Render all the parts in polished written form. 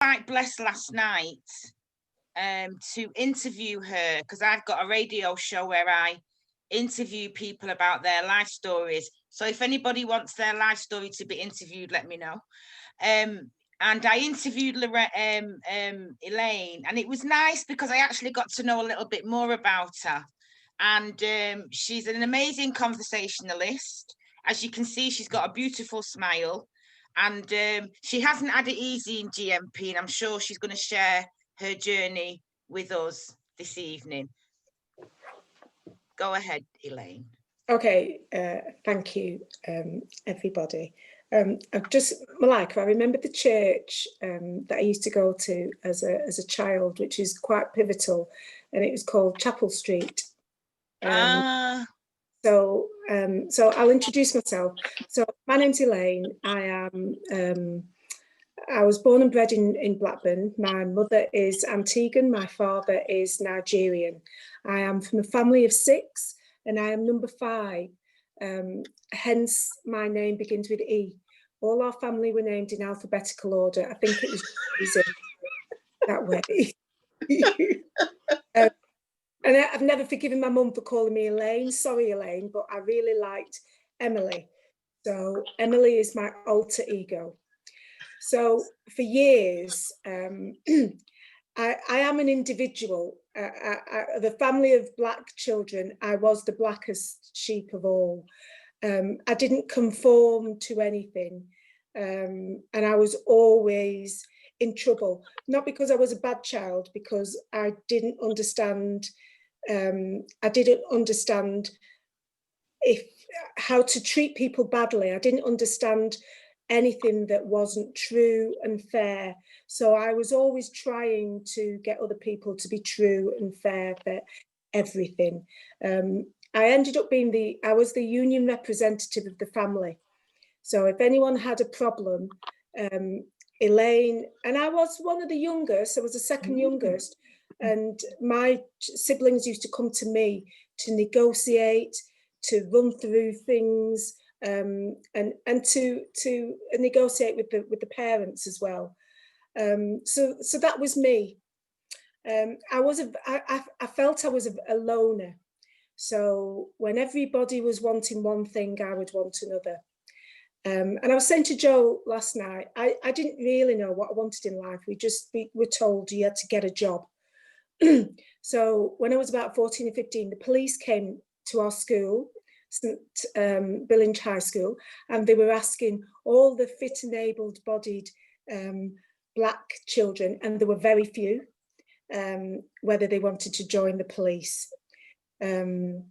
quite blessed last night to interview her, because I've got a radio show where I interview people about their life stories. So if anybody wants their life story to be interviewed, let me know. And I interviewed Elaine, and it was nice because I actually got to know a little bit more about her. And she's an amazing conversationalist. As you can see, she's got a beautiful smile, and she hasn't had it easy in GMP, and I'm sure she's going to share her journey with us this evening. Go ahead, Elaine. Okay, thank you, everybody. I've just, Malika, I remember the church that I used to go to as a child, which is quite pivotal, and it was called Chapel Street. So I'll introduce myself. So my name's Elaine. I was born and bred in Blackburn. My mother is Antiguan. My father is Nigerian. I am from a family of 6, and I am number 5. Hence, my name begins with E. All our family were named in alphabetical order. I think it was easy that way. And I've never forgiven my mum for calling me Elaine. Sorry, Elaine, but I really liked Emily. So Emily is my alter ego. So for years, I am an individual. The family of Black children, I was the blackest sheep of all. I didn't conform to anything. And I was always in trouble, not because I was a bad child, because I didn't understand how to treat people badly. I didn't understand anything that wasn't true and fair. So I was always trying to get other people to be true and fair for everything. I ended up being I was the union representative of the family. So if anyone had a problem, Elaine, and I was one of the youngest, I was the second youngest, and my siblings used to come to me to negotiate, to run through things, and to negotiate with the parents as well. So that was me. I felt I was a loner. So when everybody was wanting one thing, I would want another. And I was saying to Joe last night, I didn't really know what I wanted in life. We were told you had to get a job. So when I was about 14 or 15, the police came to our school, St Billinge High School, and they were asking all the fit and able-bodied Black children, and there were very few, whether they wanted to join the police. I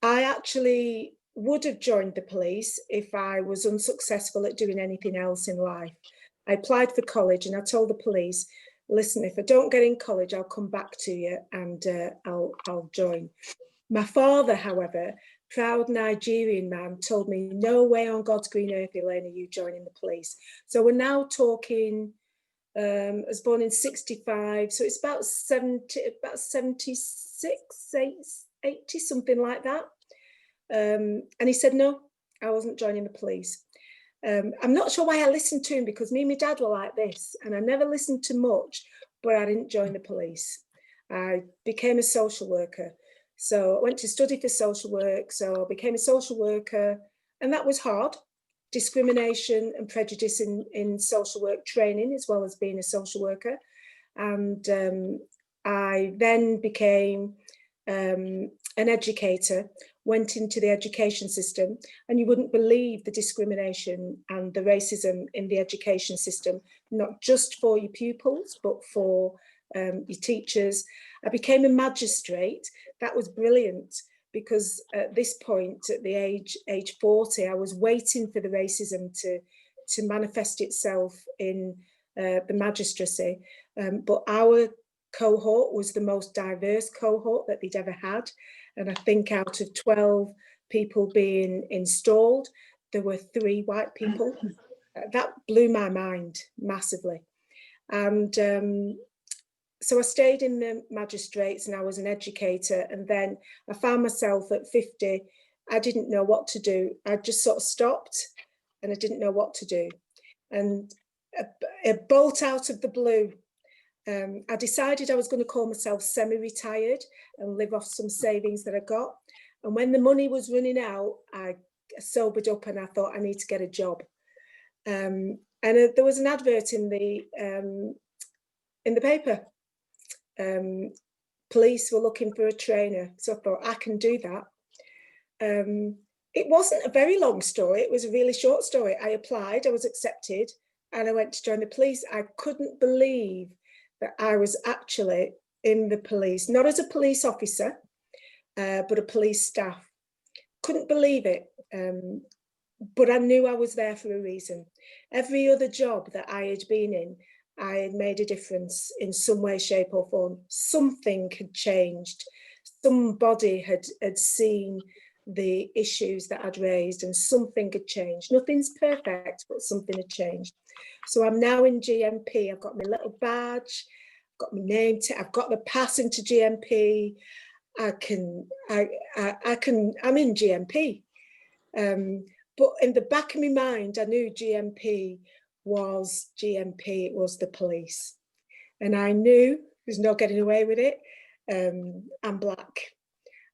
actually would have joined the police if I was unsuccessful at doing anything else in life. I applied for college and I told the police, listen, if I don't get in college, I'll come back to you and I'll join. My father, however, proud Nigerian man, told me, no way on God's green earth, Elaine, are you joining the police. So we're now talking, I was born in 65, so it's about 76, 80, something like that. And he said, no, I wasn't joining the police. I'm not sure why I listened to him, because me and my dad were like this, and I never listened to much, but I didn't join the police. I became a social worker. So I went to study for social work. So I became a social worker, and that was hard. Discrimination and prejudice in social work training, as well as being a social worker. And I then became an educator, went into the education system, and you wouldn't believe the discrimination and the racism in the education system, not just for your pupils, but for your teachers. I became a magistrate. That was brilliant, because at this point, at the age 40, I was waiting for the racism to manifest itself in the magistracy. But our cohort was the most diverse cohort that they'd ever had. And I think out of 12 people being installed, there were 3 white people. That blew my mind massively. And so I stayed in the magistrates and I was an educator. And then I found myself at 50, I didn't know what to do. I just sort of stopped and I didn't know what to do. And a bolt out of the blue. I decided I was going to call myself semi-retired and live off some savings that I got. And when the money was running out, I sobered up and I thought I need to get a job. And there was an advert in the paper. Police were looking for a trainer, so I thought I can do that. It wasn't a very long story. It was a really short story. I applied, I was accepted, and I went to join the police. I couldn't believe that I was actually in the police, not as a police officer, but a police staff. Couldn't believe it, but I knew I was there for a reason. Every other job that I had been in, I had made a difference in some way, shape or form. Something had changed. Somebody had seen the issues that I'd raised and something had changed. Nothing's perfect, but something had changed. So I'm now in GMP. I've got my little badge, I've got my name, I've got the pass into GMP. I'm in GMP. But in the back of my mind, I knew GMP, it was the police. And I knew there's no getting away with it. I'm black.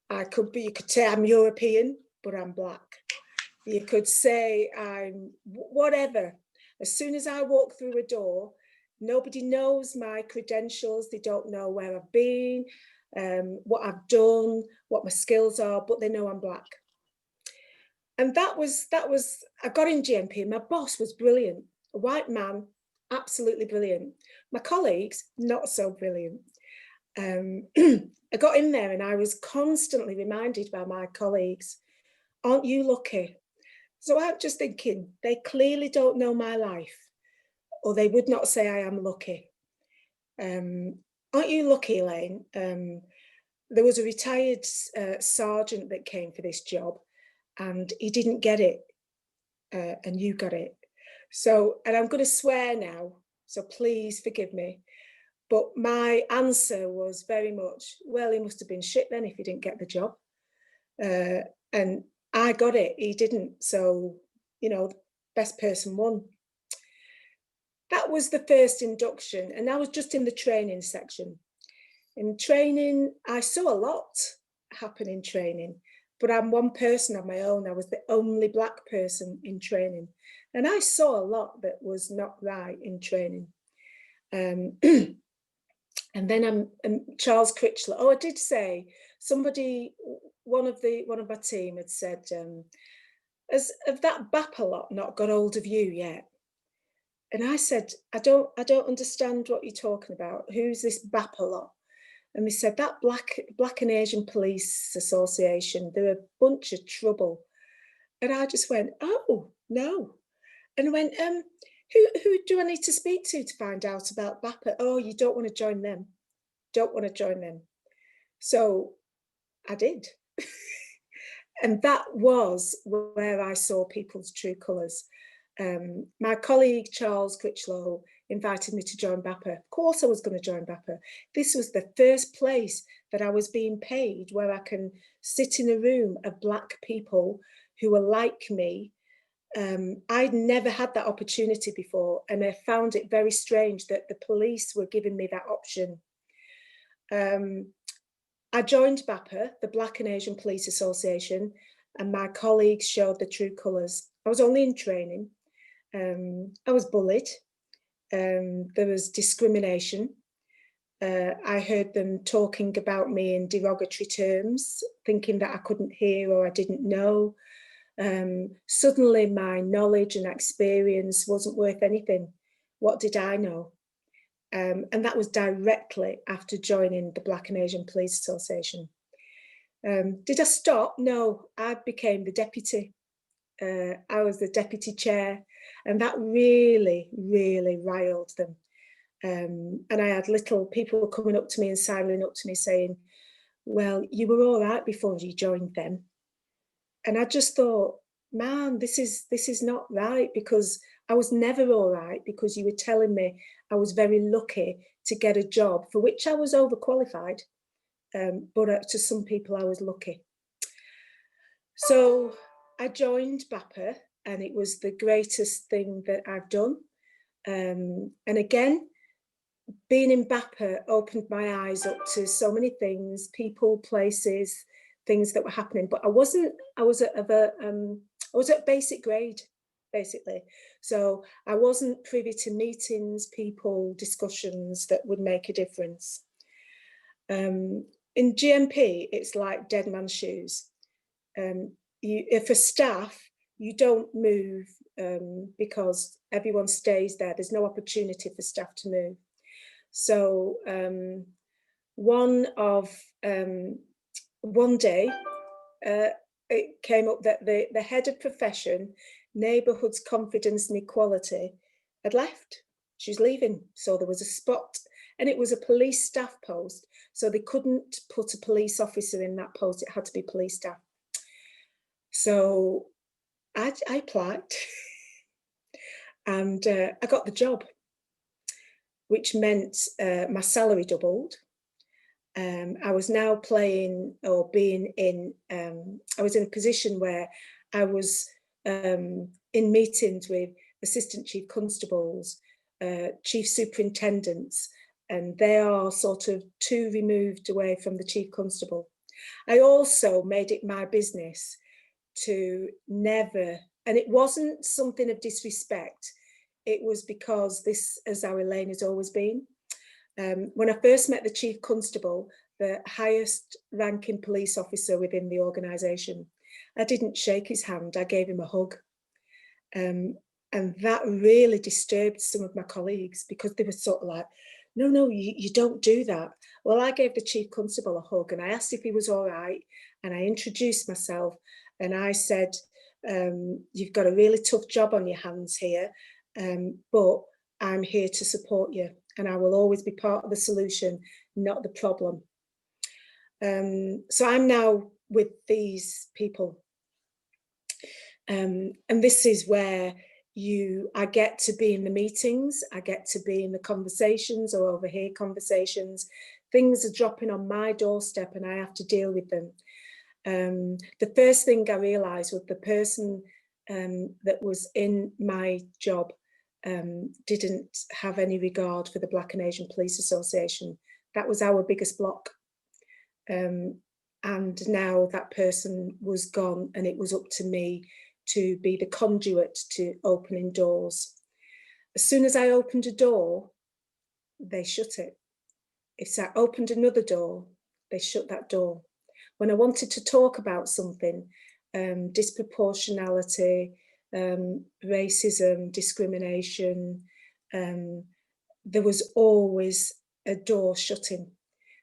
You could say I'm European, but I'm black. You could say I'm whatever. As soon as I walk through a door, nobody knows my credentials. They don't know where I've been, what I've done, what my skills are, but they know I'm black. And that was, I got in GMP. My boss was brilliant, a white man, absolutely brilliant. My colleagues, not so brilliant. I got in there and I was constantly reminded by my colleagues, aren't you lucky? So I'm just thinking, they clearly don't know my life, or they would not say I am lucky. Aren't you lucky, Elaine? There was a retired sergeant that came for this job and he didn't get it, and you got it. So, and I'm going to swear now, so please forgive me. But my answer was very much, well, he must have been shit then if he didn't get the job. And I got it, he didn't. So, you know, best person won. That was the first induction, and I was just in the training section. In training, I saw a lot happen in training, but I'm one person on my own. I was the only black person in training. And I saw a lot that was not right in training. And then Charles Critchlow. Oh, I did say somebody, one of my team had said, have that BAPA lot not got hold of you yet? And I said, I don't understand what you're talking about. Who's this BAPA lot? And they said that Black and Asian Police Association, they're a bunch of trouble. And I just went, oh no. And I went, who do I need to speak to find out about BAPA? Oh, you don't want to join them. Don't want to join them. So I did. And that was where I saw people's true colours. My colleague, Charles Critchlow, invited me to join BAPA. Of course I was going to join BAPA. This was the first place that I was being paid where I can sit in a room of black people who were like me. I'd never had that opportunity before, and I found it very strange that the police were giving me that option. I joined BAPA, the Black and Asian Police Association, and my colleagues showed the true colours. I was only in training. I was bullied. There was discrimination. I heard them talking about me in derogatory terms, thinking that I couldn't hear or I didn't know. Suddenly my knowledge and experience wasn't worth anything. What did I know? And that was directly after joining the Black and Asian Police Association. Did I stop? No, I became the deputy. I was the deputy chair, and that really, really riled them. And I had little people coming up to me and sidling up to me saying, well, you were all right before you joined them. And I just thought, man, this is not right, because I was never all right, because you were telling me I was very lucky to get a job for which I was overqualified. But to some people, I was lucky. So I joined BAPA, and it was the greatest thing that I've done. And again, being in BAPA opened my eyes up to so many things, people, places, things that were happening. But I was at basic grade, basically. So I wasn't privy to meetings, people, discussions that would make a difference. In GMP, it's like dead man's shoes. If a staff, you don't move because everyone stays there. There's no opportunity for staff to move. So one day, it came up that the head of profession, neighbourhoods, confidence and equality, had left. She's leaving. So there was a spot, and it was a police staff post. So they couldn't put a police officer in that post. It had to be police staff. So I applied and I got the job, which meant my salary doubled. I was now playing or being in, I was in a position where I was in meetings with assistant chief constables, chief superintendents, and they are sort of 2 removed away from the chief constable. I also made it my business to never, and it wasn't something of disrespect, it was because this is how Elaine has always been. When I first met the chief constable, the highest ranking police officer within the organisation, I didn't shake his hand, I gave him a hug. And that really disturbed some of my colleagues because they were sort of like, no, you don't do that. Well, I gave the chief constable a hug and I asked if he was all right, and I introduced myself and I said, you've got a really tough job on your hands here, but I'm here to support you and I will always be part of the solution, not the problem. So I'm now with these people. And this is where I get to be in the meetings, I get to be in the conversations or overhear conversations. Things are dropping on my doorstep and I have to deal with them. The first thing I realised was the person that was in my job didn't have any regard for the Black and Asian Police Association. That was our biggest block. And now that person was gone and it was up to me to be the conduit to opening doors. As soon as I opened a door, they shut it. If I opened another door, they shut that door. When I wanted to talk about something, disproportionality, racism, discrimination, there was always a door shutting.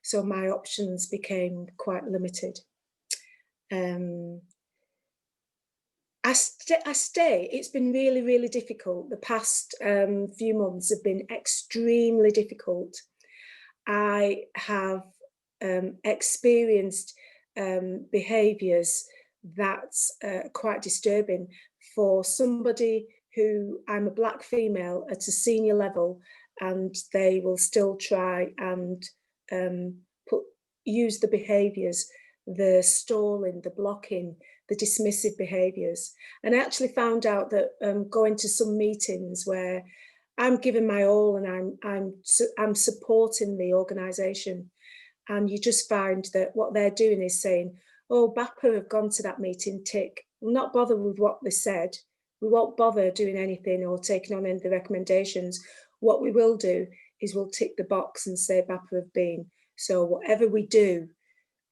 So my options became quite limited. I stay. It's been really, really difficult. The past few months have been extremely difficult. I have experienced behaviours that's quite disturbing for somebody who, I'm a Black female at a senior level, and they will still try and use the behaviours, the stalling, the blocking, the dismissive behaviours. And I actually found out that going to some meetings where I'm giving my all and I'm supporting the organisation, and you just find that what they're doing is saying, oh, BAPA have gone to that meeting, tick. We'll not bother with what they said. We won't bother doing anything or taking on any of the recommendations. What we will do is we'll tick the box and say BAPA have been. So whatever we do,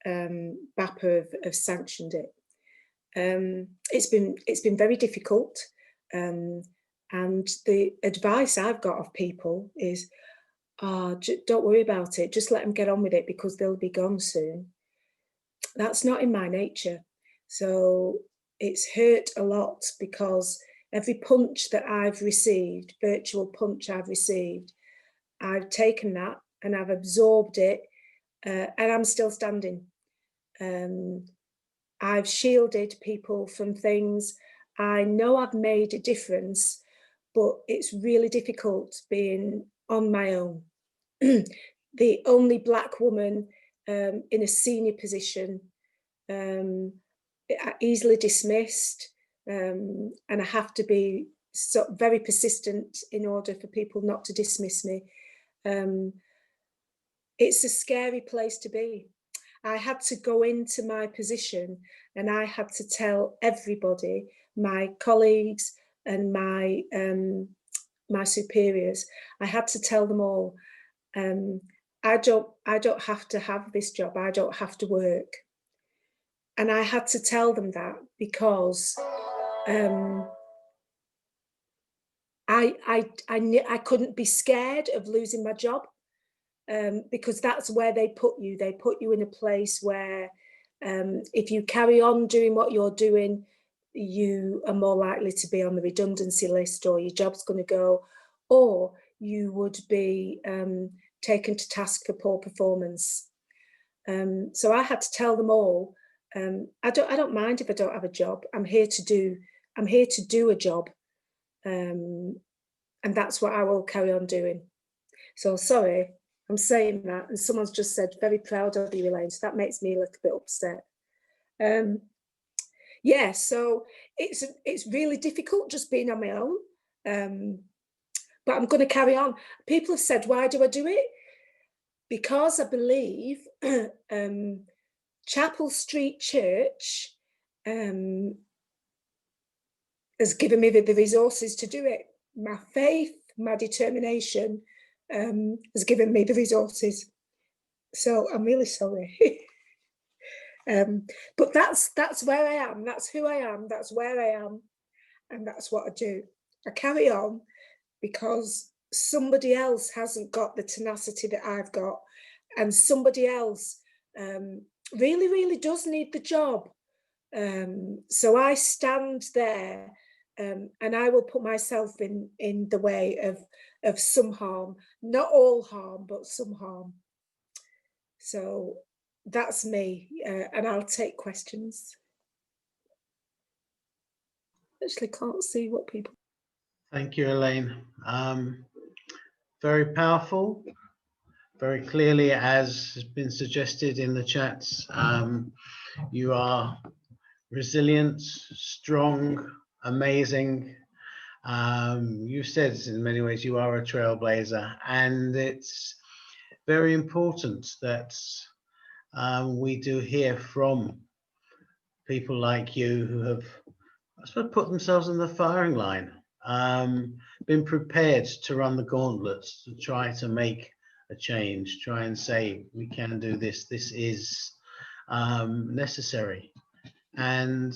BAPA have sanctioned it. It's been very difficult. And the advice I've got of people is, don't worry about it. Just let them get on with it because they'll be gone soon. That's not in my nature. So it's hurt a lot because every punch that I've received, virtual punch I've received, I've taken that and I've absorbed it, and I'm still standing. I've shielded people from things. I know I've made a difference, but it's really difficult being on my own. The only Black woman in a senior position, easily dismissed, and I have to be so very persistent in order for people not to dismiss me. It's a scary place to be. I had to go into my position and I had to tell everybody, my colleagues and my superiors, I had to tell them all, I don't have to have this job. I don't have to work. And I had to tell them that because I couldn't be scared of losing my job, because that's where they put you. They put you in a place where if you carry on doing what you're doing, you are more likely to be on the redundancy list, or your job's going to go, or you would be taken to task for poor performance. So I had to tell them all, I don't mind if I don't have a job. I'm here to do a job, and that's what I will carry on doing. So sorry, I'm saying that, and someone's just said, very proud of you, Elaine. So that makes me a little bit upset. Yeah, so it's really difficult just being on my own, but I'm going to carry on. People have said, why do I do it? Because I believe Chapel Street Church has given me the resources to do it. My faith, my determination has given me the resources. So I'm really sorry. But that's where I am. That's who I am. That's where I am. And that's what I do. I carry on because somebody else hasn't got the tenacity that I've got. And somebody else really, really does need the job. So I stand there and I will put myself in the way of some harm. Not all harm, but some harm. So that's me, and I'll take questions. Actually, can't see what people. Thank you, Elaine. Very powerful, very clearly, as has been suggested in the chats. You are resilient, strong, amazing. You said in many ways you are a trailblazer, and it's very important that we do hear from people like you who have, I suppose, put themselves in the firing line, been prepared to run the gauntlet, to try to make a change, try and say, we can do this, this is necessary. And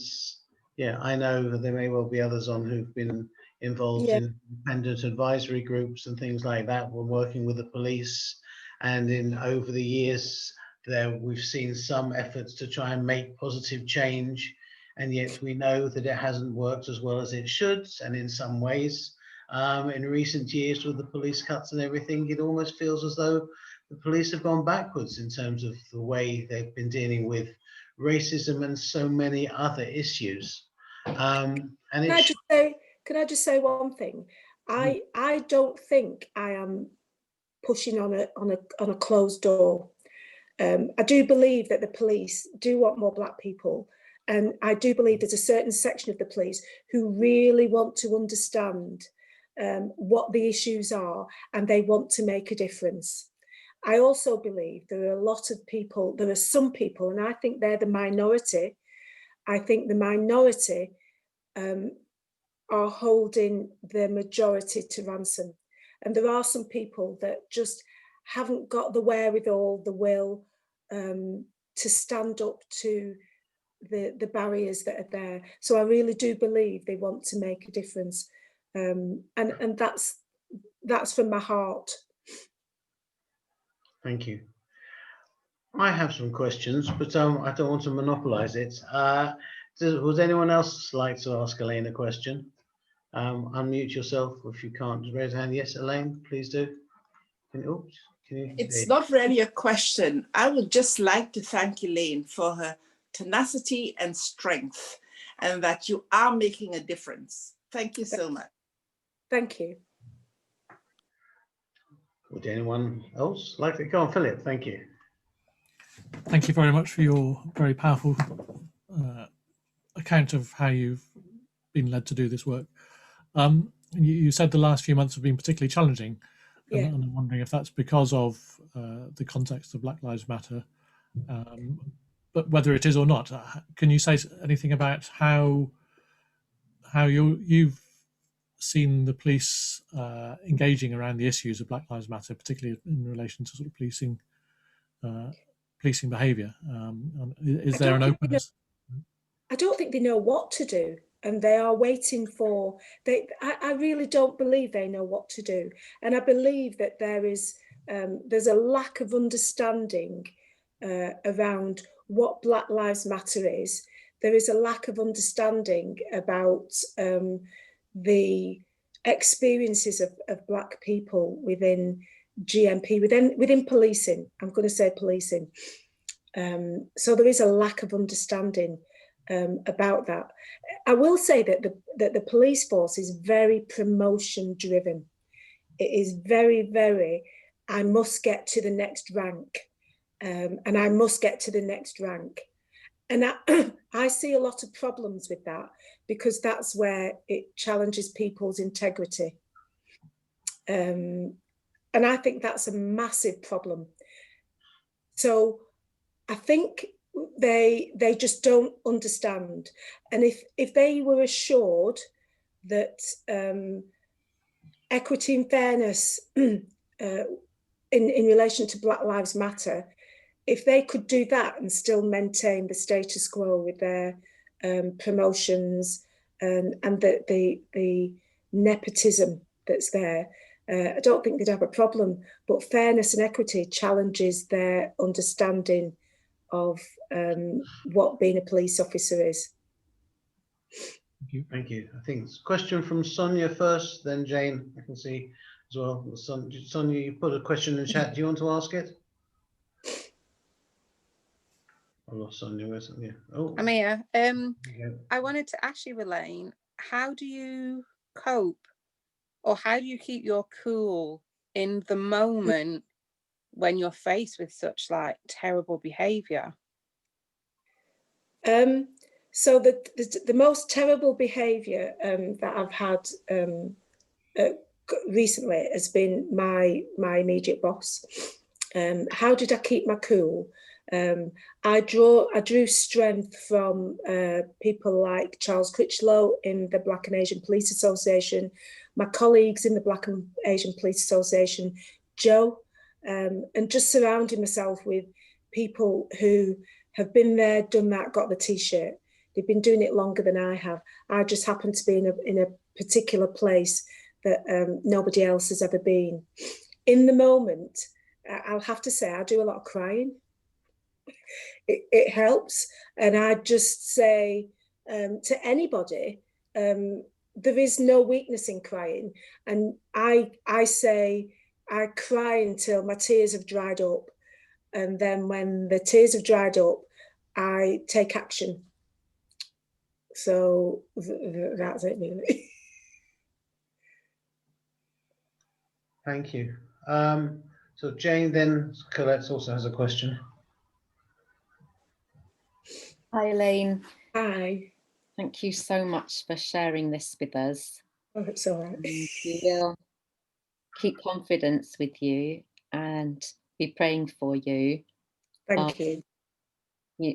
yeah, I know that there may well be others on who've been involved in independent advisory groups and things like that. We're working with the police, and over the years there we've seen some efforts to try and make positive change, and yet we know that it hasn't worked as well as it should. And in some ways, in recent years with the police cuts and everything, it almost feels as though the police have gone backwards in terms of the way they've been dealing with racism and so many other issues. And can I just say one thing? I don't think I am pushing on a closed door. I do believe that the police do want more Black people, and I do believe there's a certain section of the police who really want to understand what the issues are, and they want to make a difference. I also believe there are a lot of people, there are some people, and I think they're the minority. I think the minority are holding the majority to ransom. And there are some people that just haven't got the wherewithal, the will to stand up to the barriers that are there. So I really do believe they want to make a difference. And that's from my heart. Thank you. I have some questions, but I don't want to monopolize it. Would anyone else like to ask Elaine a question? Unmute yourself if you can't. Raise a hand. Yes, Elaine, please do. It's not really a question. I would just like to thank Elaine for her tenacity and strength, and that you are making a difference. Thank you so much. Thank you. Would anyone else like to go on? Philip, thank you. Thank you very much for your very powerful account of how you've been led to do this work. You said the last few months have been particularly challenging, and, Yeah. and I'm wondering if that's because of the context of Black Lives Matter, but whether it is or not. Can you say anything about how you've seen the police engaging around the issues of Black Lives Matter, particularly in relation to sort of policing behaviour? Is there an openness? I don't think they know what to do, and they are waiting for. I really don't believe they know what to do, and I believe that there's a lack of understanding around what Black Lives Matter is. There is a lack of understanding about the experiences of Black people within GMP, within policing. I'm going to say policing. So there is a lack of understanding about that. I will say that the police force is very promotion driven. It is very, very, I must get to the next rank, and I must get to the next rank. And I see a lot of problems with that, because that's where it challenges people's integrity. And I think that's a massive problem. So I think they just don't understand. And if they were assured that equity and fairness in relation to Black Lives Matter, if they could do that and still maintain the status quo with their promotions and the nepotism that's there, I don't think they'd have a problem. But fairness and equity challenges their understanding of what being a police officer is. Thank you. I think it's a question from Sonia first, then Jane, I can see as well. Sonia, you put a question in the chat. Do you want to ask it? I lost Sonia, isn't it? Oh, I'm here. I wanted to ask you, Elaine, how do you cope, or how do you keep your cool in the moment when you're faced with such like terrible behaviour? So the most terrible behaviour that I've had recently has been my immediate boss. How did I keep my cool? I drew strength from people like Charles Critchlow in the Black and Asian Police Association, my colleagues in the Black and Asian Police Association, Joe, and just surrounding myself with people who have been there, done that, got the T-shirt. They've been doing it longer than I have. I just happen to be in a particular place that nobody else has ever been. In the moment, I'll have to say I do a lot of crying. It helps. And I just say to anybody, there is no weakness in crying. And I say, I cry until my tears have dried up. And then when the tears have dried up, I take action. So that's it, really. Thank you. So Jane, then Colette also has a question. Hi, Elaine. Hi. Thank you so much for sharing this with us. Oh, it's all right. We will keep confidence with you and be praying for you. Thank you.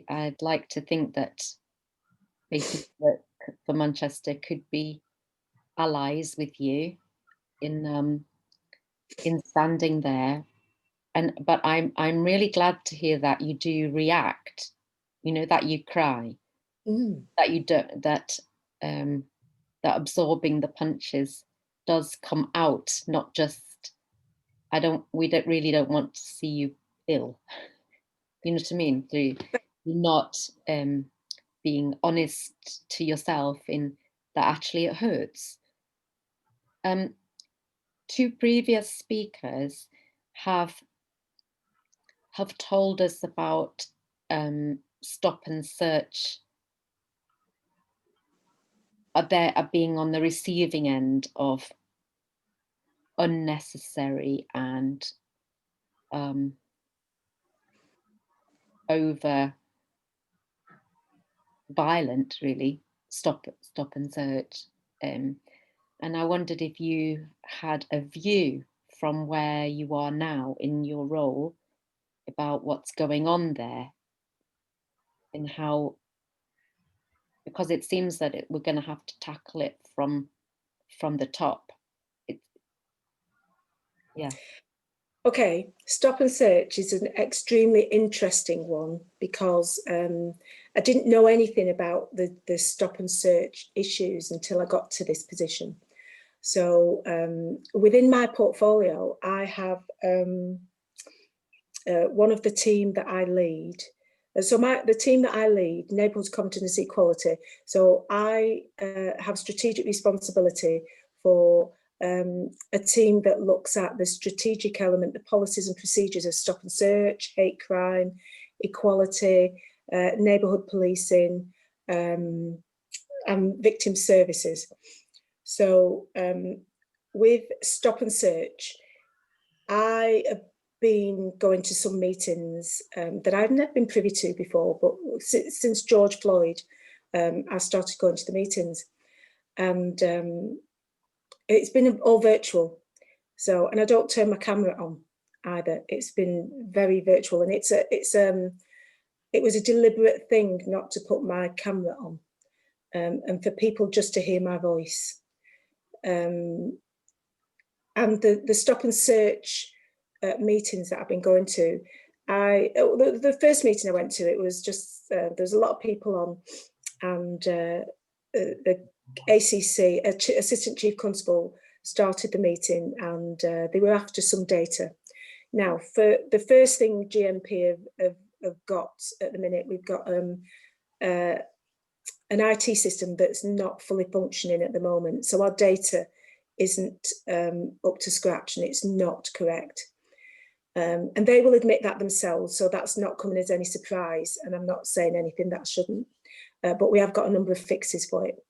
I'd like to think that Faith Work for Manchester could be allies with you in standing there. But I'm really glad to hear that you do react, you know, that you cry, that you don't, that absorbing the punches does come out, not just, we really don't want to see you ill. You know what I mean? You're not being honest to yourself in that actually it hurts. Two previous speakers have told us about stop and search, being on the receiving end of unnecessary and over violent, really, stop and search. And I wondered if you had a view from where you are now in your role about what's going on there, and how, because it seems that we're going to have to tackle it from the top. Yeah. Okay, stop and search is an extremely interesting one, because I didn't know anything about the stop and search issues until I got to this position. So within my portfolio, I have one of the team that I lead. So the team that I lead, Neighbourhood Competence Equality. So I have strategic responsibility for a team that looks at the strategic element, the policies and procedures of stop and search, hate crime, equality, neighbourhood policing, and victim services. So with stop and search, I have been going to some meetings that I've never been privy to before, but since George Floyd, I started going to the meetings, and it's been all virtual. So, and I don't turn my camera on either. It's been very virtual, and it was a deliberate thing not to put my camera on, and for people just to hear my voice. And the stop and search meetings that I've been going to, the first meeting I went to, it was just there's a lot of people on, and the ACC, Assistant Chief Constable, started the meeting, and they were after some data. Now, for the first thing GMP have got at the minute, we've got an IT system that's not fully functioning at the moment. So our data isn't up to scratch, and it's not correct. And they will admit that themselves, so that's not coming as any surprise, and I'm not saying anything that shouldn't, but we have got a number of fixes for it.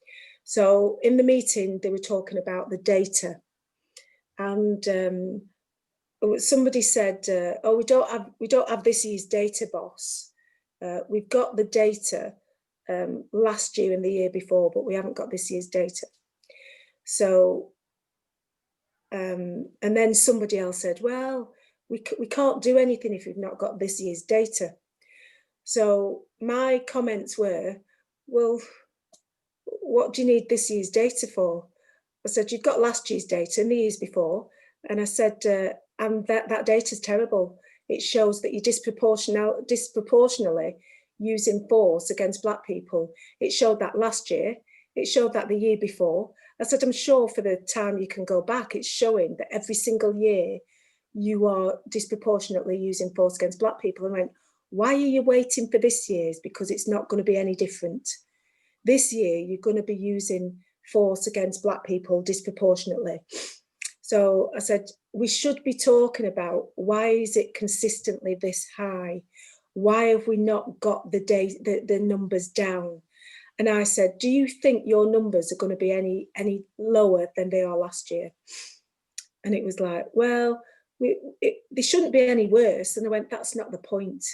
So in the meeting, they were talking about the data, and somebody said, "Oh, we don't have this year's data, boss. We've got the data last year and the year before, but we haven't got this year's data." So, and then somebody else said, "Well, we can't do anything if we've not got this year's data." So my comments were, "Well, what do you need this year's data for?" I said, "You've got last year's data and the years before." And I said, and that data is terrible. It shows that you're disproportionately using force against Black people. It showed that last year. It showed that the year before. I said, "I'm sure for the time you can go back, it's showing that every single year you are disproportionately using force against Black people." And I went, "Why are you waiting for this year's? Because it's not going to be any different. This year, you're going to be using force against Black people disproportionately." So I said, we should be talking about, why is it consistently this high? Why have we not got the numbers down? And I said, "Do you think your numbers are going to be any lower than they are last year?" And it was like, "Well, they shouldn't be any worse." And I went, "That's not the point."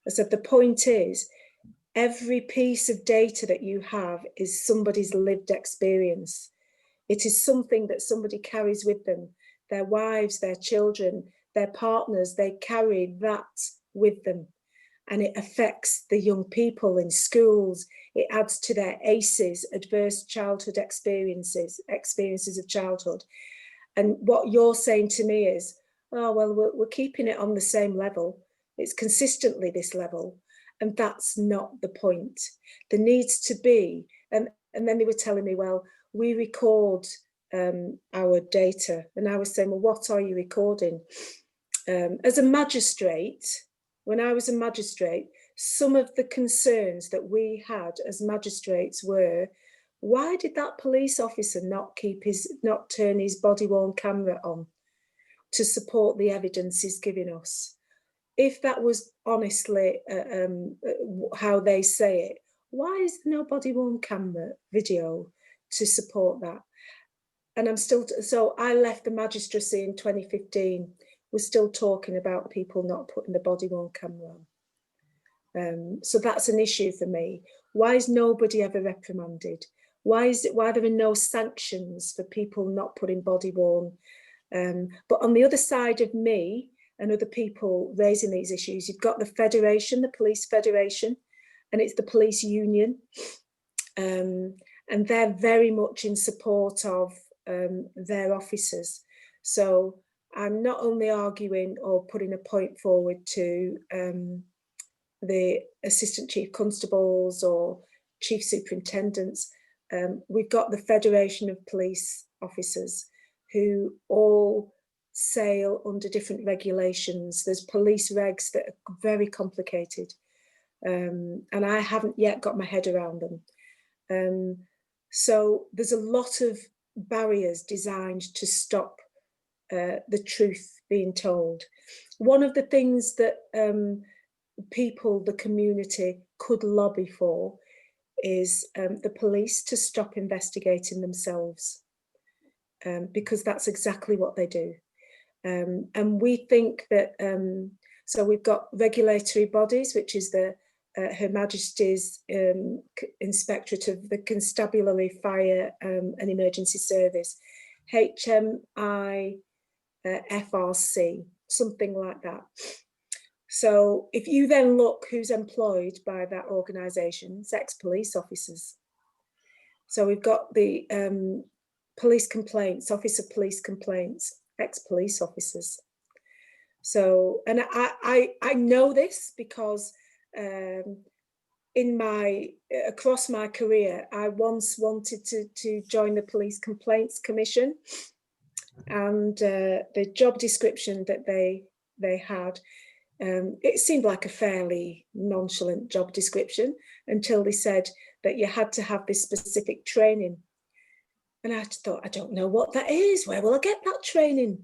I said, "The point is, every piece of data that you have is somebody's lived experience. It is something that somebody carries with them, their wives, their children, their partners, they carry that with them. And it affects the young people in schools. It adds to their ACEs, adverse childhood experiences of childhood. And what you're saying to me is, oh, well, we're keeping it on the same level. It's consistently this level." And that's not the point. There needs to be, and then they were telling me, "Well, we record our data." And I was saying, "Well, what are you recording?" As a magistrate, when I was a magistrate, some of the concerns that we had as magistrates were, why did that police officer not turn his body-worn camera on to support the evidence he's giving us? If that was honestly how they say it, why is there no body-worn camera video to support that? And so I left the magistracy in 2015. We're still talking about people not putting the body-worn camera on. So that's an issue for me. Why is nobody ever reprimanded? Why there are no sanctions for people not putting body worn? But on the other side of me and other people raising these issues, you've got the federation, the police federation, and it's the police union. And they're very much in support of their officers. So I'm not only arguing or putting a point forward to the assistant chief constables or chief superintendents. We've got the Federation of Police Officers who all sail under different regulations. There's police regs that are very complicated, and I haven't yet got my head around them. So there's a lot of barriers designed to stop the truth being told. One of the things that people, the community, could lobby for is the police to stop investigating themselves, because that's exactly what they do. And we think that, so we've got regulatory bodies, which is the Her Majesty's Inspectorate of the Constabulary, Fire and Emergency Service, HMI FRC, something like that. So if you then look who's employed by that organisation, it's ex-police officers. So we've got the police complaints, Office of Police Complaints, ex-police officers. So, and I know this because across my career, I once wanted to join the Police Complaints Commission, and the job description that they had, it seemed like a fairly nonchalant job description until they said that you had to have this specific training. And I thought, I don't know what that is. Where will I get that training?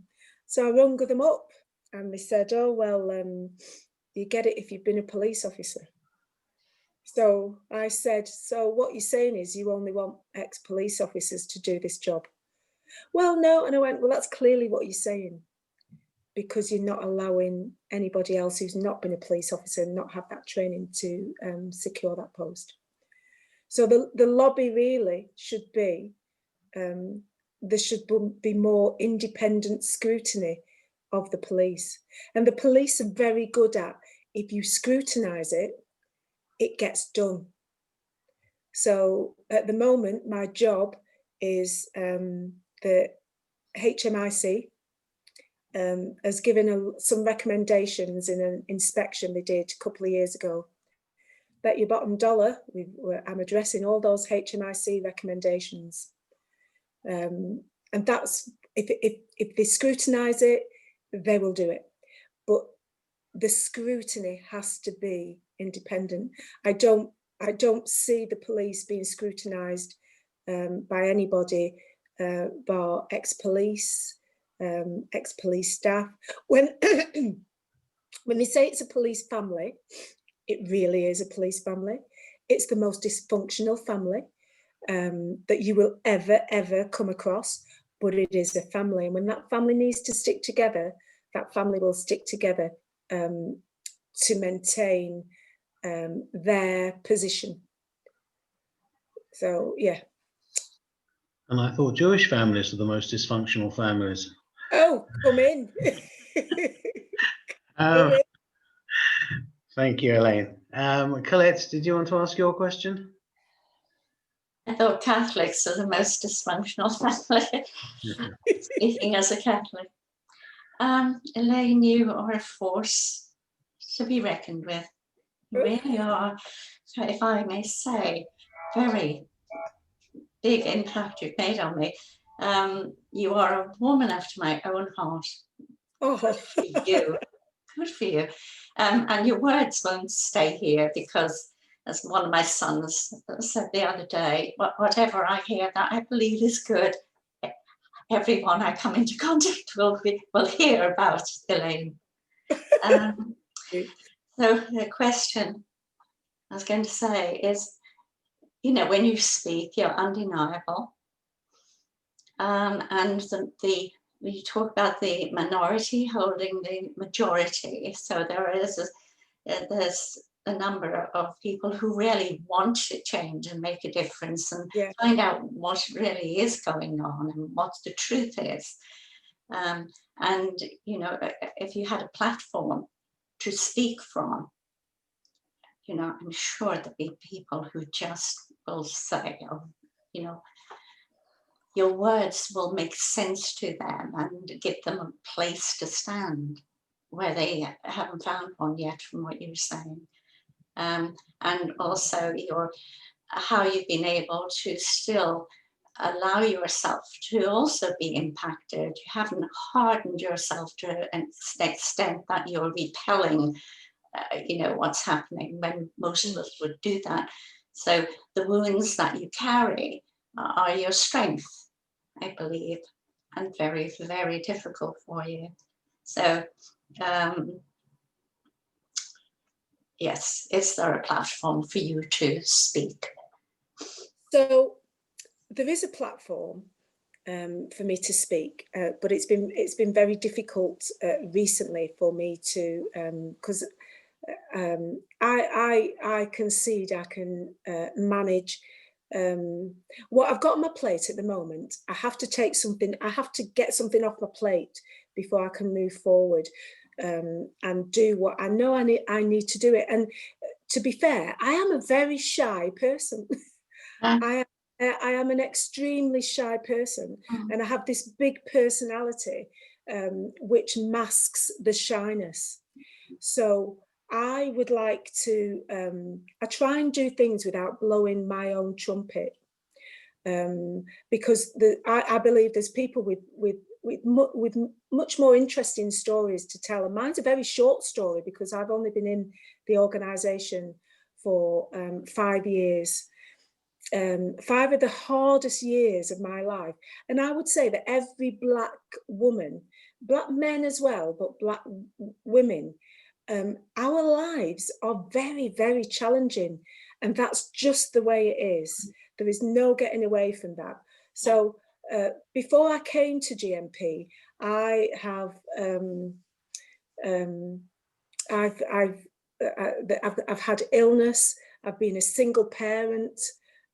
So I rung them up and they said, oh, well, you get it if you've been a police officer. So I said, so what you're saying is you only want ex-police officers to do this job? Well, no. And I went, well, that's clearly what you're saying, because you're not allowing anybody else who's not been a police officer and not have that training to secure that post. So the lobby really should be, there should be more independent scrutiny of the police. And the police are very good at, if you scrutinise it, it gets done. So at the moment, my job is the HMIC has given some recommendations in an inspection they did a couple of years ago. Bet your bottom dollar, I'm addressing all those HMIC recommendations. And that's, if they scrutinise it, they will do it. But the scrutiny has to be independent. I don't see the police being scrutinised by anybody bar ex-police, ex-police staff. When they say it's a police family, it really is a police family. It's the most dysfunctional family that you will ever come across, but it is a family. And when that family needs to stick together, that family will stick together to maintain their position. So, yeah. And I thought Jewish families are the most dysfunctional families. Oh, come in. Come in. Thank you, Elaine. Colette, did you want to ask your question? I thought Catholics are the most dysfunctional family, speaking as a Catholic. Elaine, you are a force to be reckoned with. You really are, if I may say, very big impact you've made on me. You are a woman after my own heart. Oh. Good for you. Good for you. And your words won't stay here, because, as one of my sons said the other day, whatever I hear that I believe is good, everyone I come into contact will hear about Elaine. So the question I was going to say is, you know, when you speak, you're undeniable. And you talk about the minority holding the majority. So there's the number of people who really want to change and make a difference and find out what really is going on and what the truth is. And, you know, if you had a platform to speak from, you know, I'm sure there'll be people who just will say, oh, you know, your words will make sense to them and give them a place to stand where they haven't found one yet, from what you're saying. And also how you've been able to still allow yourself to also be impacted. You haven't hardened yourself to an extent that you're repelling, you know, what's happening, when most of us would do that. So the wounds that you carry are your strength, I believe, and very, very difficult for you. So, yes, is there a platform for you to speak? So there is a platform for me to speak, but it's been very difficult recently for me to, because I concede I can manage what I've got on my plate at the moment. I have to get something off my plate before I can move forward and do what I know I need to do it. And to be fair, I am a very shy person. I am an extremely shy person, and I have this big personality which masks the shyness. So I would like to, I try and do things without blowing my own trumpet, because I believe there's people with much more interesting stories to tell. And mine's a very short story because I've only been in the organisation for 5 years. 5 of the hardest years of my life. And I would say that every Black woman, Black men as well, but Black women, our lives are very, very challenging. And that's just the way it is. There is no getting away from that. So before I came to GMP, I have I've had illness. I've been a single parent.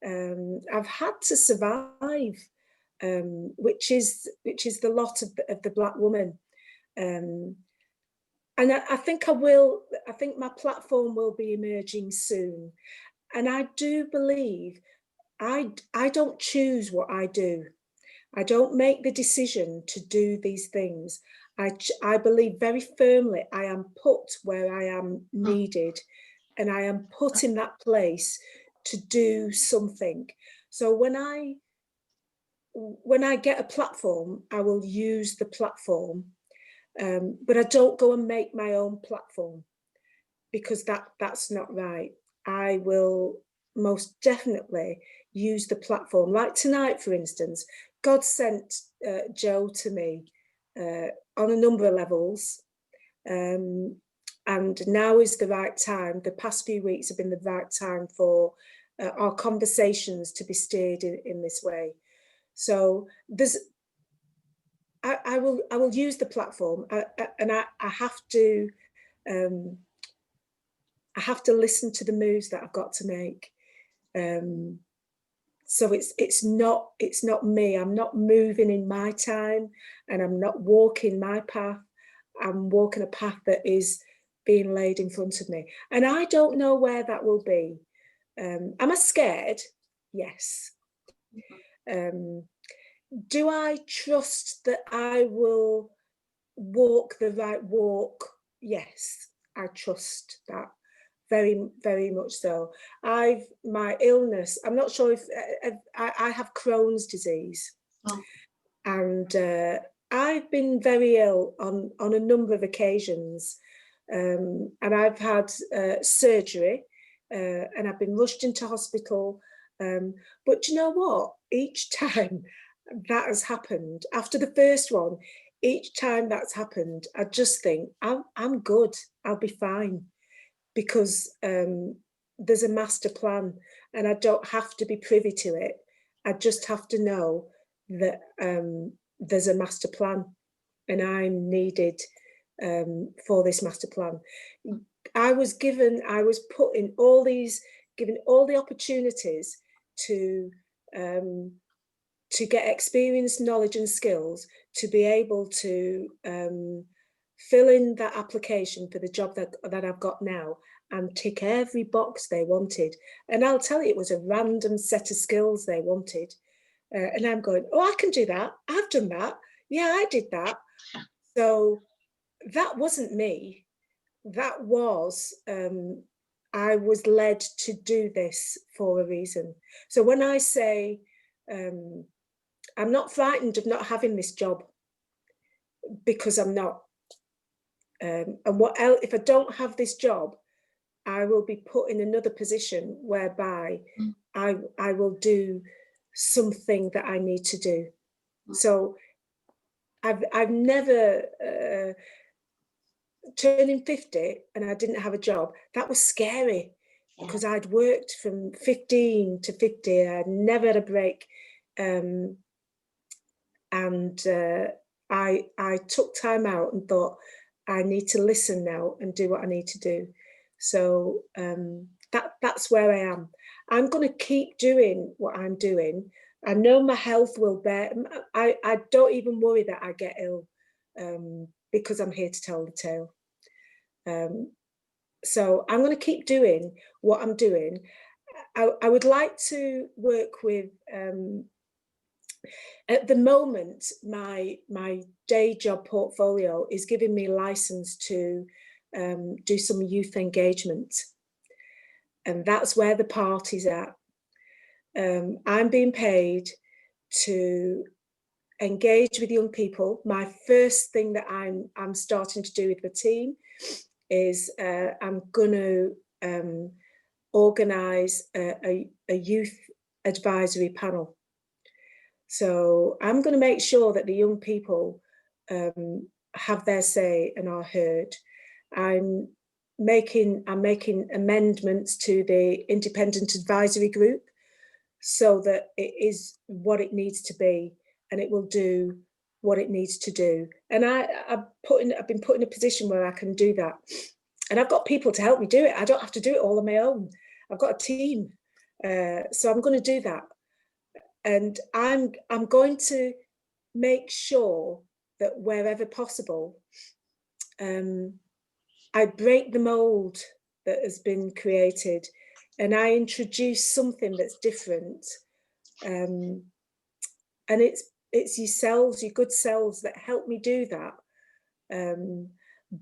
I've had to survive, which is the lot of the Black woman. And I think I think my platform will be emerging soon. And I do believe I don't choose what I do. I don't make the decision to do these things. I believe very firmly I am put where I am needed, and I am put in that place to do something. So when I get a platform, I will use the platform, but I don't go and make my own platform, because that's not right. I will most definitely use the platform. Like tonight, for instance, God sent Joe to me on a number of levels, and now is the right time. The past few weeks have been the right time for our conversations to be steered in this way. So I will use the platform, and I have to listen to the moves that I've got to make. So it's not me. I'm not moving in my time, and I'm not walking my path. I'm walking a path that is being laid in front of me, and I don't know where that will be. Am I scared? Yes. Do I trust that I will walk the right walk? Yes, I trust that. Very, very much so. My illness, I'm not sure if I have Crohn's disease. Oh. And I've been very ill on a number of occasions. And I've had surgery, and I've been rushed into hospital. But you know what? Each time that has happened, after the first one, each time that's happened, I just think, I'm good, I'll be fine. Because there's a master plan, and I don't have to be privy to it. I just have to know that there's a master plan, and I'm needed for this master plan. I was put in all these, given all the opportunities to get experience, knowledge and skills to be able to fill in that application for the job that I've got now and tick every box they wanted. And I'll tell you, it was a random set of skills they wanted. And I'm going, oh, I can do that. I've done that. Yeah, I did that. So that wasn't me. That was, I was led to do this for a reason. So when I say, I'm not frightened of not having this job, because I'm not. And what else, if I don't have this job, I will be put in another position whereby I will do something that I need to do. So I've never turning 50 and I didn't have a job. That was scary because I'd worked from 15 to 50. I'd never had a break. I took time out and thought, I need to listen now and do what I need to do. So that's where I am. I'm going to keep doing what I'm doing. I know my health will bear. I don't even worry that I get ill because I'm here to tell the tale. So I'm going to keep doing what I'm doing. I would like to work with, at the moment, my day job portfolio is giving me license to do some youth engagement. And that's where the party's at. I'm being paid to engage with young people. My first thing that I'm starting to do with the team is I'm going to organise a youth advisory panel. So I'm going to make sure that the young people have their say and are heard. I'm making amendments to the independent advisory group so that it is what it needs to be and it will do what it needs to do. And I've been put in a position where I can do that. And I've got people to help me do it. I don't have to do it all on my own. I've got a team. So I'm going to do that. And I'm going to make sure that wherever possible, I break the mold that has been created and I introduce something that's different. And it's yourselves, your good selves, that help me do that.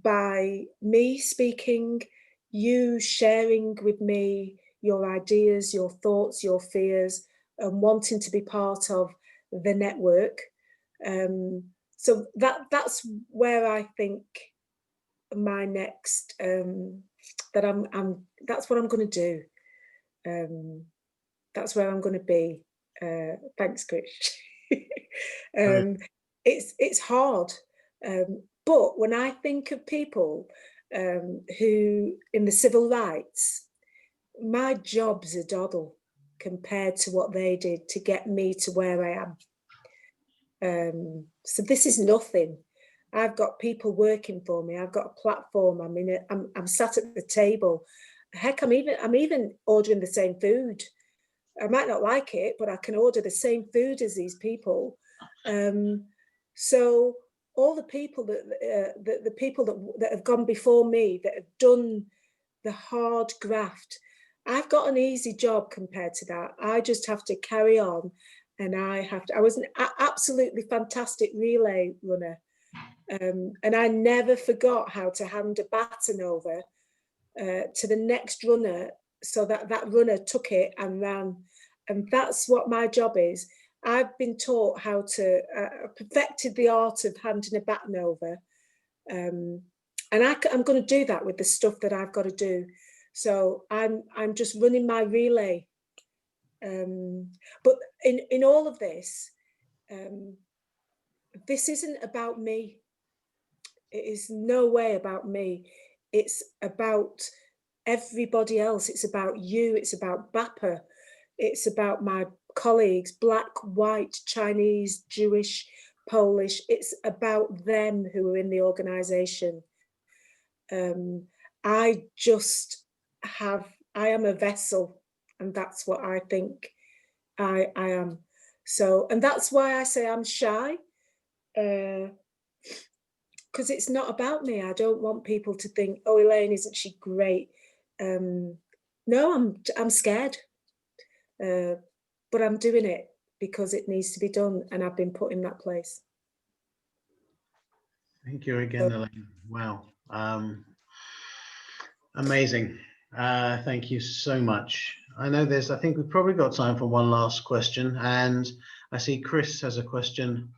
By me speaking, you sharing with me your ideas, your thoughts, your fears, and wanting to be part of the network. So that's where I think my next that's what I'm going to do. That's where I'm going to be. Thanks, Chris. It's hard, but when I think of people who in the civil rights, my job's a doddle compared to what they did to get me to where I am. So this is nothing. I've got people working for me. I've got a platform. I'm sat at the table. Heck, I'm even ordering the same food. I might not like it, but I can order the same food as these people. So all the people that have gone before me, that have done the hard graft, I've got an easy job compared to that. I just have to carry on, and I was an absolutely fantastic relay runner, and I never forgot how to hand a baton over to the next runner, so that runner took it and ran. And that's what my job is. I've been taught how to perfected the art of handing a baton over, and I'm going to do that with the stuff that I've got to do. So I'm just running my relay. But in all of this, this isn't about me. It is no way about me. It's about everybody else. It's about you. It's about BAPA. It's about my colleagues, Black, white, Chinese, Jewish, Polish. It's about them who are in the organisation. I am a vessel, and that's what I think I am. So, and that's why I say I'm shy, because it's not about me. I don't want people to think, oh, Elaine, isn't she great? No, I'm scared, but I'm doing it because it needs to be done, and I've been put in that place. Thank you again, Elaine. Wow. Amazing. Thank you so much. I know I think we've probably got time for one last question, and I see Chris has a question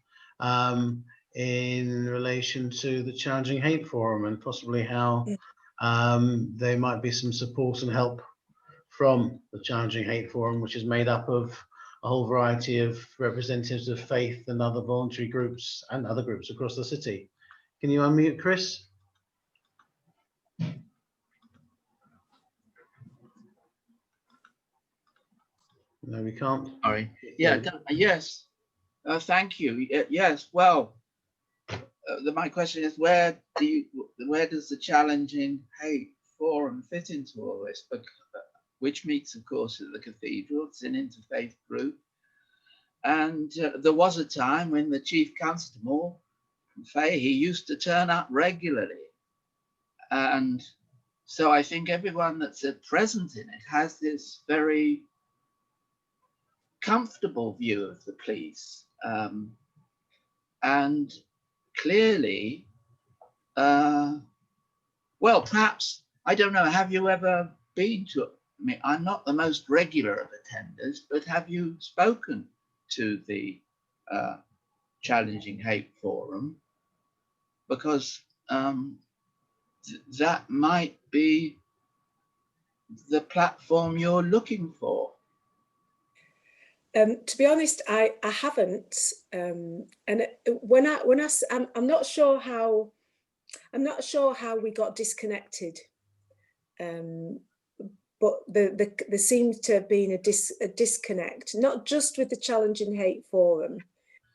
in relation to the Challenging Hate Forum and possibly how there might be some support and help from the Challenging Hate Forum, which is made up of a whole variety of representatives of faith and other voluntary groups and other groups across the city. Can you unmute, Chris? No, we can't. Sorry. Yeah. Yes. Thank you. Yes. Well, my question is, where does the Challenging Hate Forum fit into all this? But which meets, of course, at the cathedral. It's an interfaith group, and there was a time when the chief constable, Faye, he used to turn up regularly, and so I think everyone that's present in it has this very comfortable view of the police, and clearly, well, perhaps, I don't know, have you ever been to, I mean, I'm not the most regular of attenders, but have you spoken to the Challenging Hate Forum? Because that might be the platform you're looking for. To be honest, I haven't, and I'm not sure how we got disconnected, but there seems to have been a disconnect, not just with the Challenging Hate Forum.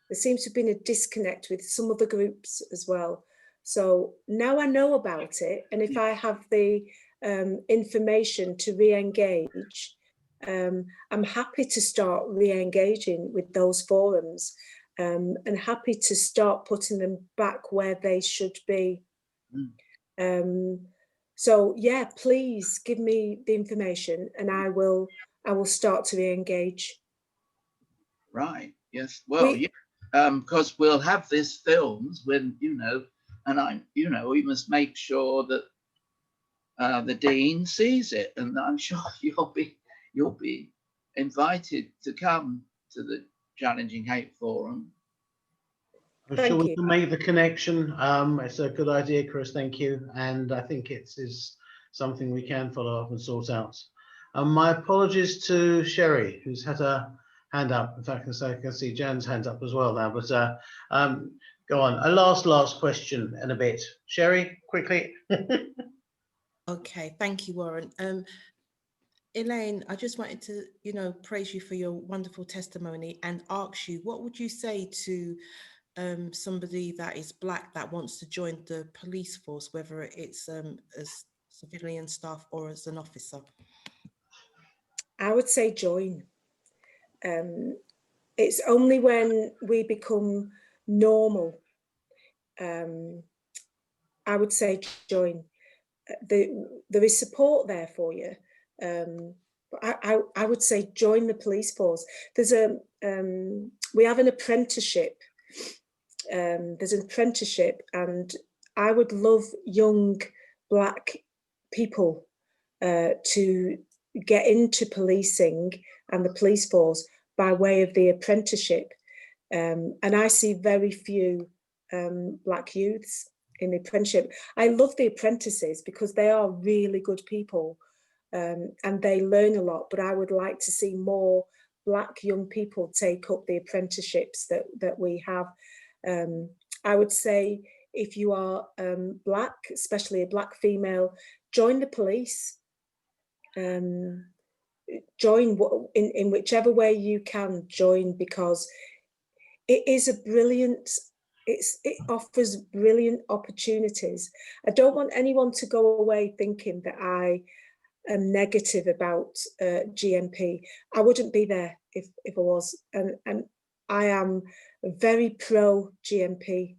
There seems to have been a disconnect with some other groups as well. So now I know about it, and if I have the information to re-engage, I'm happy to start re-engaging with those forums, and happy to start putting them back where they should be. So yeah, please give me the information, and I will start to re-engage. Right. Yes. Well, because we'll have these films when, and we must make sure that the dean sees it, and I'm sure you'll be invited to come to the Challenging Hate Forum. I'm sure we can make the connection. It's a good idea, Chris. Thank you. And I think it is something we can follow up and sort out. My apologies to Sherry, who's had a hand up. In fact, I can see Jan's hand up as well now. But go on. A last question in a bit. Sherry, quickly. Okay, thank you, Warren. Elaine, I just wanted to, praise you for your wonderful testimony and ask you, what would you say to somebody that is Black that wants to join the police force, whether it's as civilian staff or as an officer? I would say join. It's only when we become normal, I would say join. There is support there for you. I would say join the police force. We have an apprenticeship. There's an apprenticeship, and I would love young Black people to get into policing and the police force by way of the apprenticeship. And I see very few Black youths in the apprenticeship. I love the apprentices because they are really good people, and they learn a lot, but I would like to see more Black young people take up the apprenticeships that we have. I would say if you are Black, especially a Black female, join the police. Join in whichever way you can join, because it is a brilliant it offers brilliant opportunities. I don't want anyone to go away thinking that I am negative about GMP. I wouldn't be there if I was, and I am very pro GMP,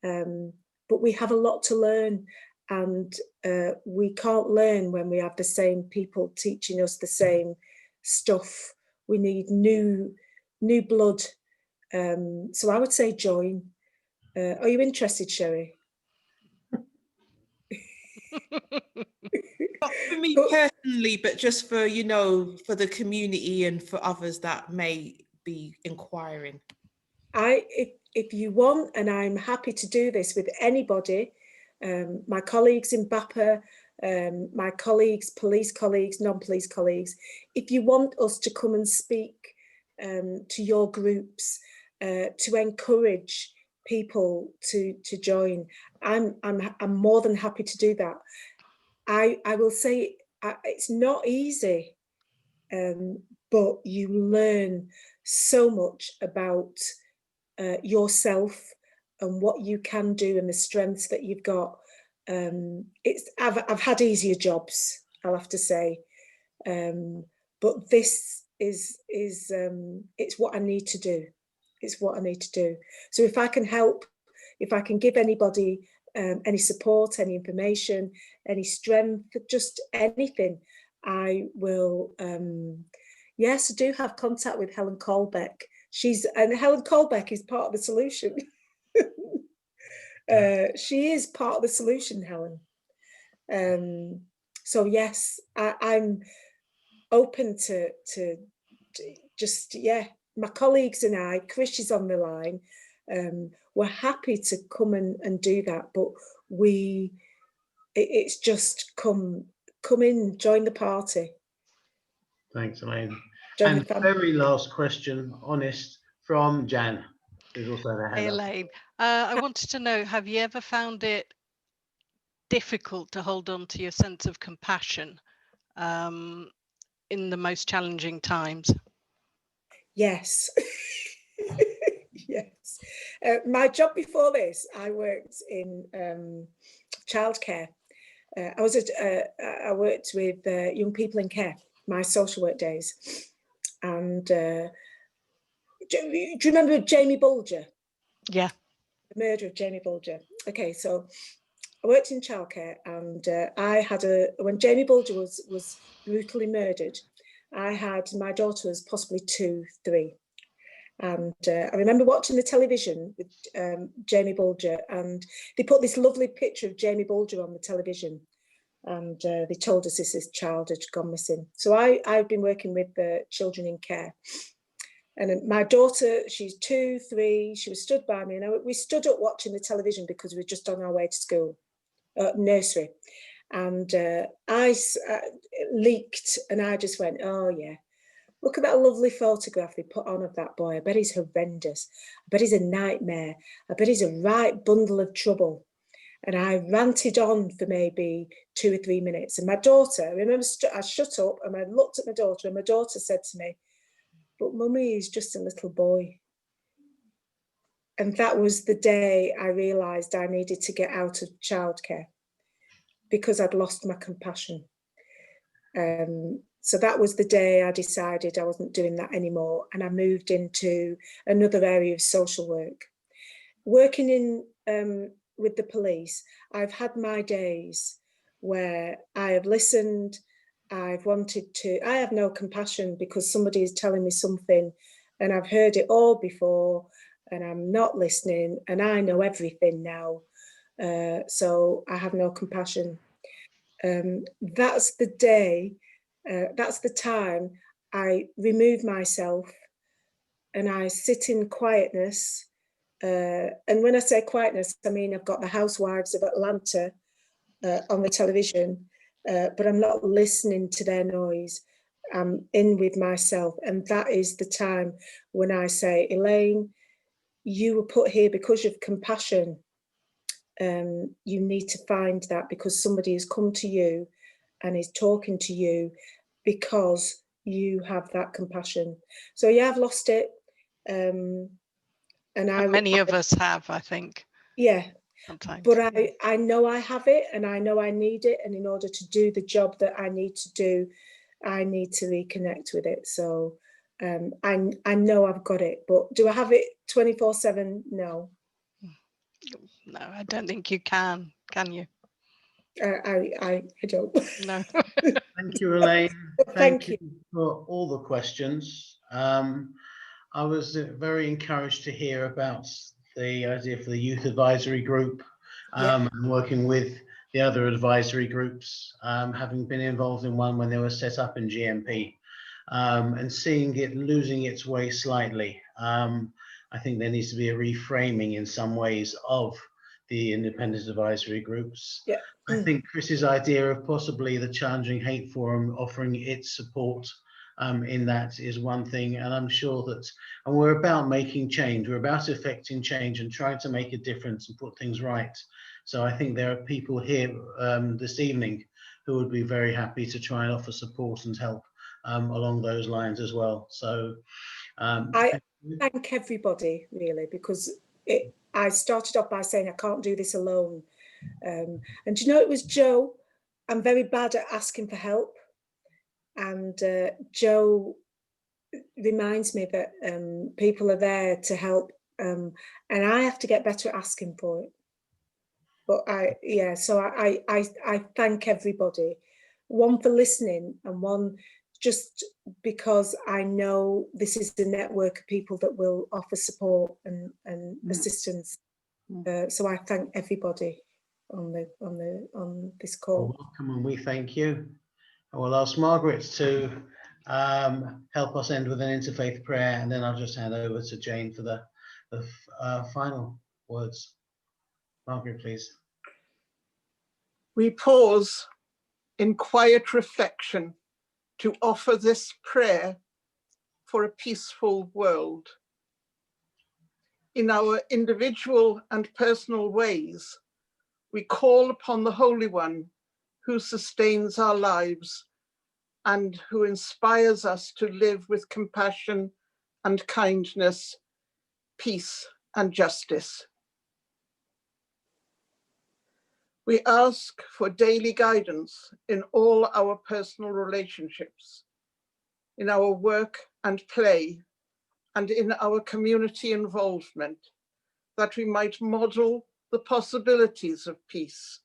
but we have a lot to learn, and we can't learn when we have the same people teaching us the same stuff. We need new blood. So I would say join. Are you interested, Sherry? Not for me personally, but just for, you know, for the community and for others that may be inquiring. If you want, and I'm happy to do this with anybody, my colleagues in BAPA, my colleagues, police colleagues, non-police colleagues, if you want us to come and speak to your groups, to encourage people to join, I'm more than happy to do that. I will say it's not easy, but you learn so much about yourself and what you can do and the strengths that you've got. I've had easier jobs, I'll have to say, but this is it's what I need to do. It's what I need to do. So if I can help, if I can give anybody any support, any information, any strength, just anything, I will. Yes, I do have contact with Helen Colbeck. And Helen Colbeck is part of the solution. She is part of the solution, Helen. So yes, I'm open to just, yeah, my colleagues and I, Chris is on the line, we're happy to come and do that, but it's just come in, join the party. Thanks, Elaine. And very last question, honest, from Jan, who's also the Hey, Elaine, I wanted to know, have you ever found it difficult to hold on to your sense of compassion in the most challenging times? Yes. Yes. My job before this, I worked in childcare. I worked with young people in care, my social work days. And do you remember Jamie Bulger? Yeah. The murder of Jamie Bulger. Okay, so I worked in childcare, and I had when Jamie Bulger was brutally murdered, my daughter was possibly 2, 3. And I remember watching the television with Jamie Bulger, and they put this lovely picture of Jamie Bulger on the television, and they told us this child had gone missing. So I've been working with children in care, and my daughter, she's 2, 3, she was stood by me, and we stood up watching the television because we were just on our way to school, nursery, and I leaked, and I just went, oh yeah. Look at that lovely photograph they put on of that boy. I bet he's horrendous. I bet he's a nightmare. I bet he's a right bundle of trouble. And I ranted on for maybe 2 or 3 minutes. And my daughter, I remember I shut up and I looked at my daughter, and my daughter said to me, but Mummy is just a little boy. And that was the day I realised I needed to get out of childcare because I'd lost my compassion. So that was the day I decided I wasn't doing that anymore, and I moved into another area of social work. Working in with the police, I've had my days where I have listened, I have no compassion because somebody is telling me something and I've heard it all before and I'm not listening and I know everything now. So I have no compassion. That's the day, that's the time I remove myself and I sit in quietness. And when I say quietness, I mean I've got the Housewives of Atlanta on the television, but I'm not listening to their noise. I'm in with myself. And that is the time when I say, Elaine, you were put here because of compassion. You need to find that because somebody has come to you and is talking to you because you have that compassion. So yeah, I've lost it. And many of us have, I think. Yeah. Sometimes. But I know I have it, and I know I need it. And in order to do the job that I need to do, I need to reconnect with it. So I know I've got it, but do I have it 24/7? No. No, I don't think you can you? I don't. No. Thank you, Elaine. Thank you for all the questions. I was very encouraged to hear about the idea for the youth advisory group, and working with the other advisory groups, having been involved in one when they were set up in GMP, and seeing it losing its way slightly. I think there needs to be a reframing in some ways of the independent advisory groups. Yeah. I think Chris's idea of possibly the Challenging Hate Forum offering its support in that is one thing, and I'm sure that, and we're about making change, we're about effecting change and trying to make a difference and put things right. So I think there are people here this evening who would be very happy to try and offer support and help along those lines as well. So I thank everybody, really, because I started off by saying I can't do this alone. And you know, it was Joe. I'm very bad at asking for help. And Joe reminds me that people are there to help. And I have to get better at asking for it. But so I thank everybody. One for listening, and one just because I know this is the network of people that will offer support and assistance. So I thank everybody on this call. You're welcome, and we thank you. I will ask Margaret to help us end with an interfaith prayer, and then I'll just hand over to Jane for the final words. Margaret, please. We pause in quiet reflection to offer this prayer for a peaceful world. In our individual and personal ways, we call upon the Holy One who sustains our lives and who inspires us to live with compassion and kindness, peace and justice. We ask for daily guidance in all our personal relationships, in our work and play, and in our community involvement, that we might model the possibilities of peace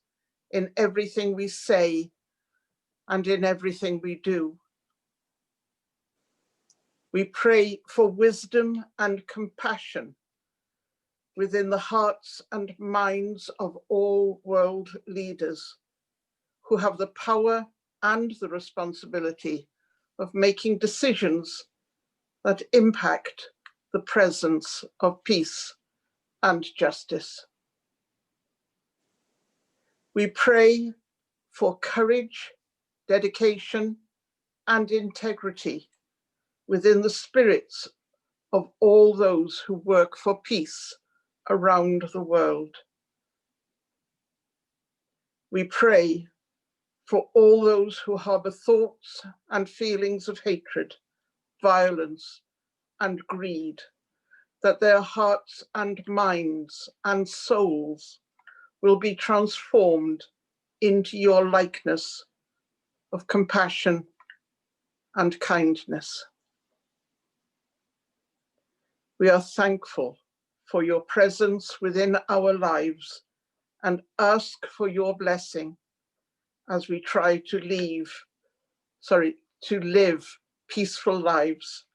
in everything we say and in everything we do. We pray for wisdom and compassion within the hearts and minds of all world leaders who have the power and the responsibility of making decisions that impact the presence of peace and justice. We pray for courage, dedication, and integrity within the spirits of all those who work for peace around the world. We pray for all those who harbor thoughts and feelings of hatred, violence, and greed, that their hearts and minds and souls will be transformed into your likeness of compassion and kindness. We are thankful for your presence within our lives and ask for your blessing as we try to live peaceful lives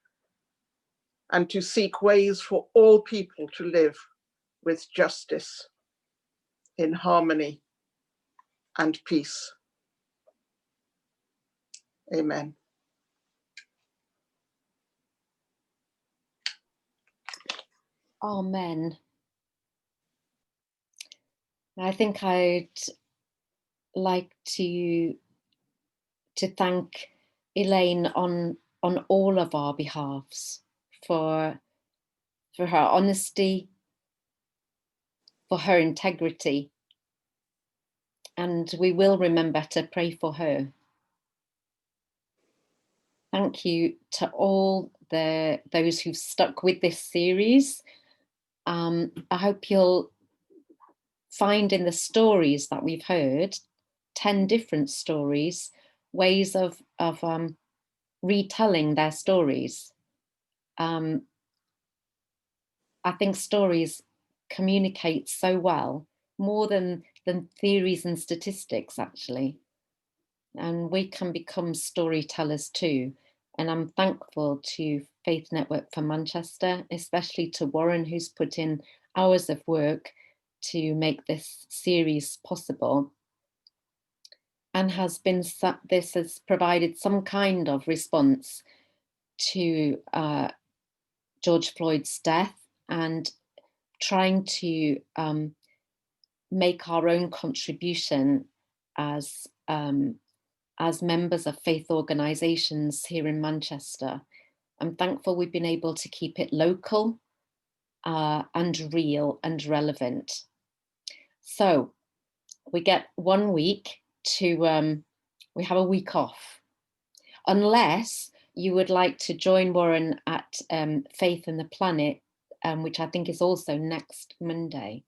and to seek ways for all people to live with justice, in harmony and peace. Amen. Amen. I think I'd like to thank Elaine on all of our behalves for her honesty, for her integrity, and we will remember to pray for her. Thank you to all those who've stuck with this series I hope you'll find in the stories that we've heard 10 different stories, ways of retelling their stories. I think stories communicate so well, more than theories and statistics, actually. And we can become storytellers too. And I'm thankful to Faith Network for Manchester, especially to Warren, who's put in hours of work to make this series possible, and this has provided some kind of response to George Floyd's death, and trying to make our own contribution as members of faith organisations here in Manchester. I'm thankful we've been able to keep it local and real and relevant. So we get 1 week to, we have a week off, unless you would like to join Warren at Faith and the Planet, which I think is also next Monday.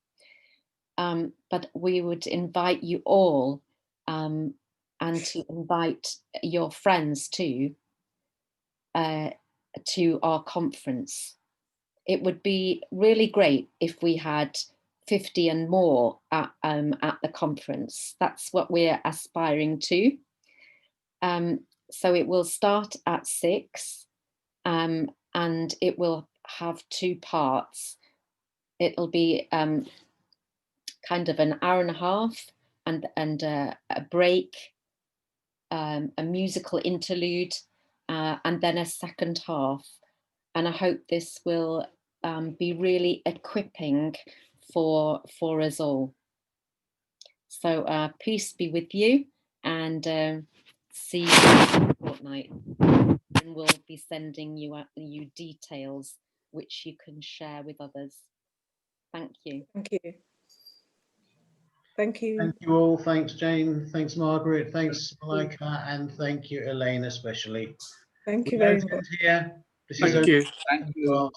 But we would invite you all, and to invite your friends too, to our conference. It would be really great if we had 50 and more at the conference. That's what we're aspiring to. So it will start at 6, and it will have 2 parts. It'll be kind of an hour and a half, and a break, a musical interlude, and then a second half. And I hope this will be really equipping for us all. So peace be with you, and see you in a fortnight. And we'll be sending you details which you can share with others. Thank you. Thank you. Thank you. Thank you all. Thanks, Jane. Thanks, Margaret. Thanks, Malika. And thank you, Elaine, especially. Thank you very much. Here. This Thank is you. Thank you.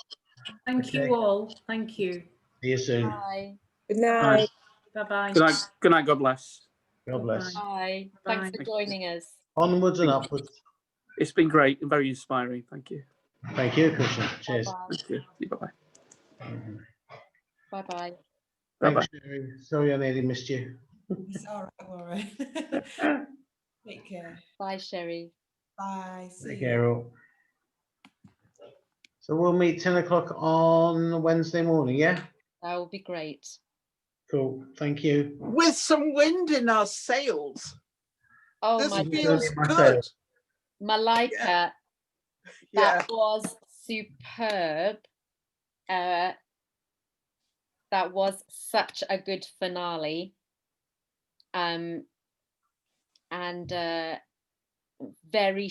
Thank you all. Thank you. See you soon. Bye. Good night. Bye-bye. Good night. Good night. God bless. God bless. Bye. Bye. Thanks for joining us. Onwards and upwards. It's been great and very inspiring. Thank you. Thank you, Christian. Cheers. Bye-bye. Thank you. Bye-bye. Bye-bye. Bye-bye. Thanks, Sherry. Sorry I nearly missed you. It's all right, Warren. Take care. Bye, Sherry. Bye. See Take you. care all. So we'll meet 10 o'clock on Wednesday morning, yeah? That will be great. Cool. Thank you. With some wind in our sails. Oh This my feels my good. sails. Malika, Yeah. that was superb. That was such a good finale. And very